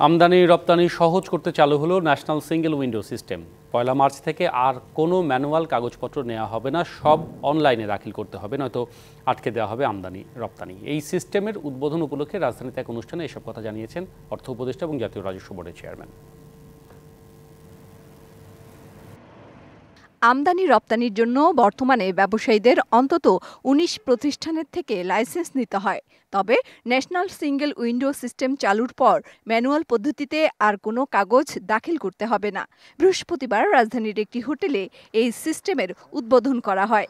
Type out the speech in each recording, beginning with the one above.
আমদানি রপ্তানি সহজ করতে চালু হলো national single window system. ১ March থেকে আর কোনো ম্যানুয়াল কাগজপত্র নেওয়া হবে না, সব অনলাইনে দাখিল করতে হবে, নয়তো আটকে দেওয়া হবে আমদানি রপ্তানি। এই সিস্টেমের উদ্বোধন উপলক্ষে রাজধানীতে এক অনুষ্ঠানে এসব কথা জানিয়েছেন অর্থ উপদেষ্টা এবং জাতীয় রাজস্ব বোর্ডের চেয়ারম্যান। আমদানি রপ্তানির জন্য বর্তমানে ব্যবসায়ীদের অন্তত ১৯ প্রতিষ্ঠানের থেকে লাইসেন্স নিতে হয়। তবে ন্যাশনাল সিঙ্গেল উইন্ডো সিস্টেম চালুর পর ম্যানুয়াল পদ্ধতিতে আর কোনো কাগজ দাখিল করতে হবে না। বৃহস্পতিবার রাজধানীর একটি হোটেলে এই সিস্টেমের উদ্বোধন করা হয়।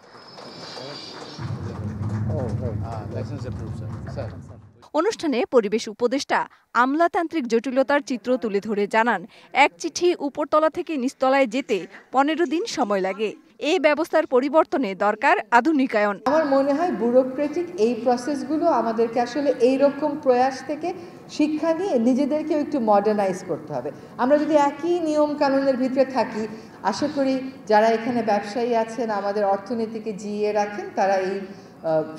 অনুষ্ঠানে পরিবেশ উপদেষ্টা আমলাতান্ত্রিক জটিলতার চিত্র তুলে ধরে জানান, এক চিঠি উপরতলা থেকে নিচতলায় যেতে ১৫ দিন সময় লাগে। এই ব্যবস্থার পরিবর্তনে দরকার আধুনিকায়ন। আমার মনে হয় ব্যুরোক্রেটিক এই প্রসেসগুলো আমাদেরকে আসলে এই রকম প্রয়াস থেকে শিক্ষা নিয়ে নিজেদেরকেও একটু মডার্নাইজ করতে হবে। আমরা যদি একই নিয়ম কানুনের ভিতরে থাকি, আশা করি যারা এখানে ব্যবসায়ী আছেন, আমাদের অর্থনীতিকে জিইয়ে রাখেন, তারা এই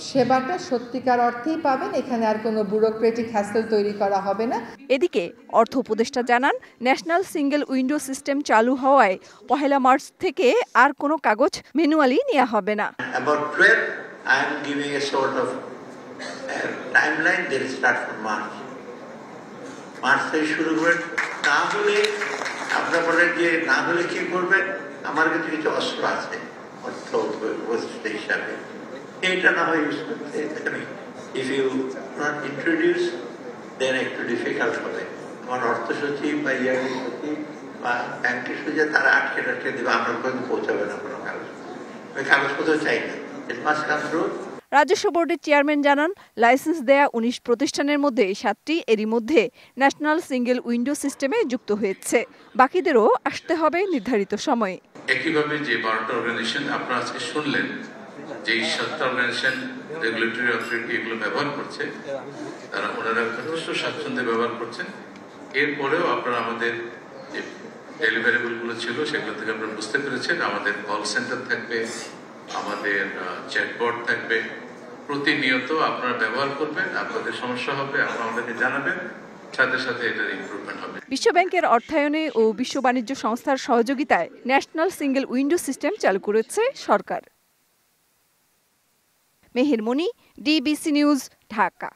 সেবাটা সত্যিকার অর্থেই পাবেন। এখানে আর কোনো ব্যুরোক্রেটিক হ্যাসেল তৈরি করা হবে না। এদিকে অর্থ উপদেষ্টা জানান, ন্যাশনাল সিঙ্গেল উইন্ডো সিস্টেম চালু হওয়ায় ১ মার্চ থেকে আর কোনো কাগজ ম্যানুয়ালি নেওয়া হবে না। মার্চ থেকে শুরু করে না হলে আপনারা বলেন যে না হলে কি করবেন, আমার কাছে কিছু অস্ত্র আছে অর্থ উপদেষ্টা হিসাবে, এটা না হয় ইউজ করতে। ইফ ইউ নট ইন্ট্রোডিউস দেন একটু ডিফিকাল্ট হবে। আমার অর্থ সচিব বা ইয়ার্কি সচিব বা ব্যাংকের সচিব তারা আটকে দেবে, আমরা কিন্তু পৌঁছাবে না কোনো কাগজ। ওই কাগজপত্র চাই না, ইট মাস্ট কাম থ্রু। রাজস্ব বোর্ডের চেয়ারম্যান জানান, লাইসেন্স দেয়া ১৯ প্রতিষ্ঠানের মধ্যে ৭টি এরই মধ্যে ন্যাশনাল সিঙ্গেল উইন্ডো সিস্টেমে যুক্ত হয়েছে। বাকিদেরও আসতে হবে নির্ধারিত সময়ে। একইভাবে যে ১২টা অর্গানাইজেশন আপনারা আজকে শুনলেন, যে ৭টা অর্গানাইজেশন রেগুলেটরি অথরিটি এগুলো ব্যবহার করছে, ওনারা যথেষ্ট স্বাচ্ছন্দ্যে ব্যবহার করছেন। এরপরেও আপনারা আমাদের যে ডেলিভারেবলগুলো ছিল সেগুলো থেকে আপনারা বুঝতে পেরেছেন, আমাদের কল সেন্টার থাকবে, আমাদের চ্যাটবট থাকবে। প্রতিনিয়ত আপনারা ব্যবহার করবেন, আপনাদের সমস্যা হবে আপনারা আমাদেরকে জানাবেন, সাথে সাথে এটার ইমপ্রুভমেন্ট হবে। বিশ্বব্যাংকের অর্থায়নে ও বিশ্ব বাণিজ্য সংস্থার সহযোগিতায় ন্যাশনাল সিঙ্গেল উইন্ডো সিস্টেম চালু করেছে সরকার। মেহের মনি, ডিবিসি নিউজ, ঢাকা।